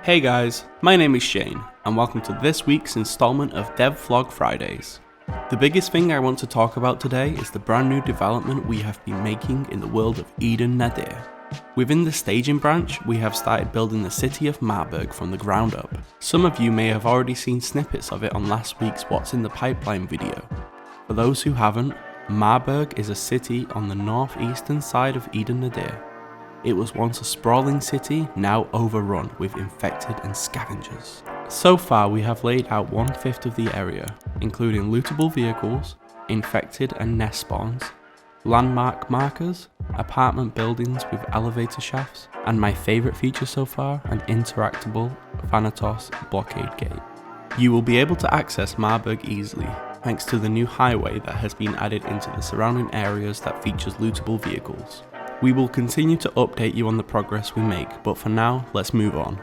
Hey guys, my name is Shane, and welcome to this week's installment of Devlog Fridays. The biggest thing I want to talk about today is the brand new development we have been making in the world of Eden-Nadir. Within the staging branch, we have started building the city of Marburg from the ground up. Some of you may have already seen snippets of it on last week's What's in the Pipeline video. For those who haven't, Marburg is a city on the northeastern side of Eden-Nadir. It was once a sprawling city, now overrun with infected and scavengers. So far we have laid out 1/5 of the area, including lootable vehicles, infected and nest spawns, landmark markers, apartment buildings with elevator shafts, and my favourite feature so far, an interactable Thanatos blockade gate. You will be able to access Marburg easily, thanks to the new highway that has been added into the surrounding areas that features lootable vehicles. We will continue to update you on the progress we make, but for now, let's move on.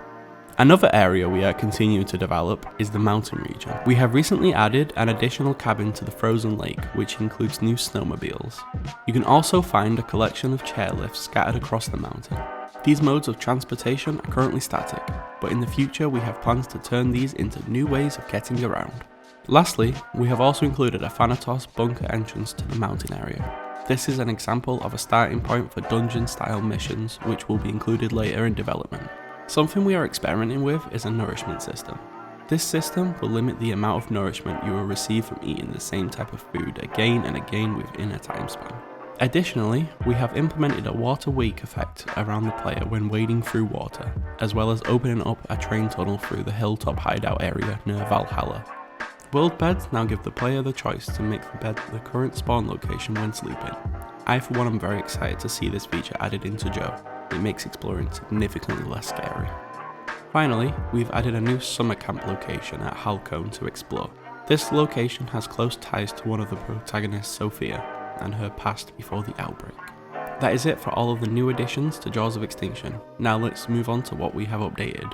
Another area we are continuing to develop is the mountain region. We have recently added an additional cabin to the frozen lake, which includes new snowmobiles. You can also find a collection of chairlifts scattered across the mountain. These modes of transportation are currently static, but in the future we have plans to turn these into new ways of getting around. Lastly, we have also included a Thanatos bunker entrance to the mountain area. This is an example of a starting point for dungeon style missions, which will be included later in development. Something we are experimenting with is a nourishment system. This system will limit the amount of nourishment you will receive from eating the same type of food again and again within a time span. Additionally, we have implemented a water wake effect around the player when wading through water, as well as opening up a train tunnel through the hilltop hideout area near Valhalla. World beds now give the player the choice to make the bed the current spawn location when sleeping. I for one am very excited to see this feature added into Joe. It makes exploring significantly less scary. Finally, we've added a new summer camp location at Halcone to explore. This location has close ties to one of the protagonists, Sophia, and her past before the outbreak. That is it for all of the new additions to Jaws of Extinction. Now let's move on to what we have updated.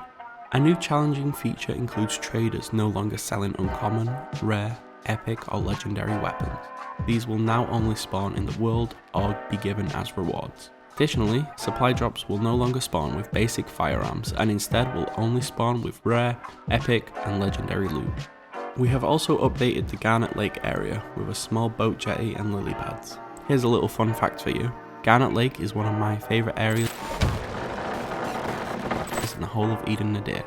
A new challenging feature includes traders no longer selling uncommon, rare, epic or legendary weapons. These will now only spawn in the world or be given as rewards. Additionally, supply drops will no longer spawn with basic firearms and instead will only spawn with rare, epic and legendary loot. We have also updated the Garnet Lake area with a small boat jetty and lily pads. Here's a little fun fact for you. Garnet Lake is one of my favourite areas in the whole of Eden-Nadir.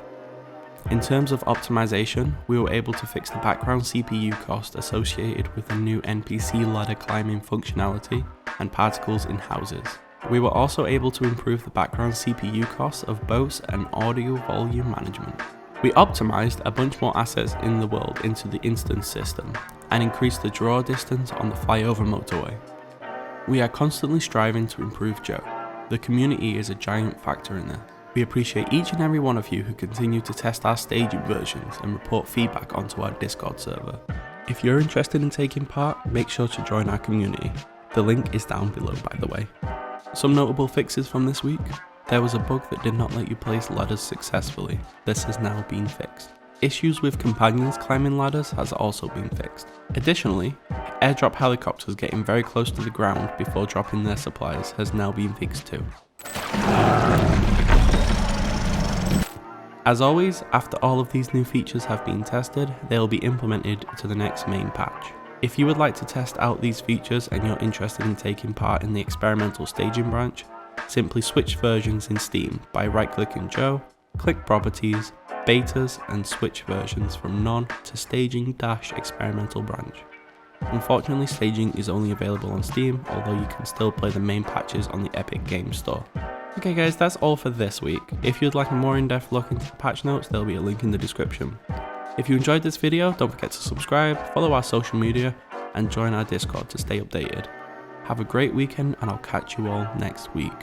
In terms of optimization, we were able to fix the background CPU cost associated with the new NPC ladder climbing functionality and particles in houses. We were also able to improve the background CPU costs of boats and audio volume management. We optimized a bunch more assets in the world into the instance system and increased the draw distance on the flyover motorway. We are constantly striving to improve Joe. The community is a giant factor in this. We appreciate each and every one of you who continue to test our staging versions and report feedback onto our Discord server. If you're interested in taking part, make sure to join our community. The link is down below, by the way. Some notable fixes from this week. There was a bug that did not let you place ladders successfully. This has now been fixed. Issues with companions climbing ladders has also been fixed. Additionally, airdrop helicopters getting very close to the ground before dropping their supplies has now been fixed too. As always, after all of these new features have been tested, they will be implemented to the next main patch. If you would like to test out these features and you're interested in taking part in the experimental staging branch, simply switch versions in Steam by right-clicking Joe, click Properties, Betas and switch versions from None to Staging-Experimental branch. Unfortunately, staging is only available on Steam, although you can still play the main patches on the Epic Games Store. Okay guys, that's all for this week. If you'd like a more in-depth look into the patch notes, there'll be a link in the description. If you enjoyed this video, don't forget to subscribe, follow our social media, and join our Discord to stay updated. Have a great weekend, and I'll catch you all next week.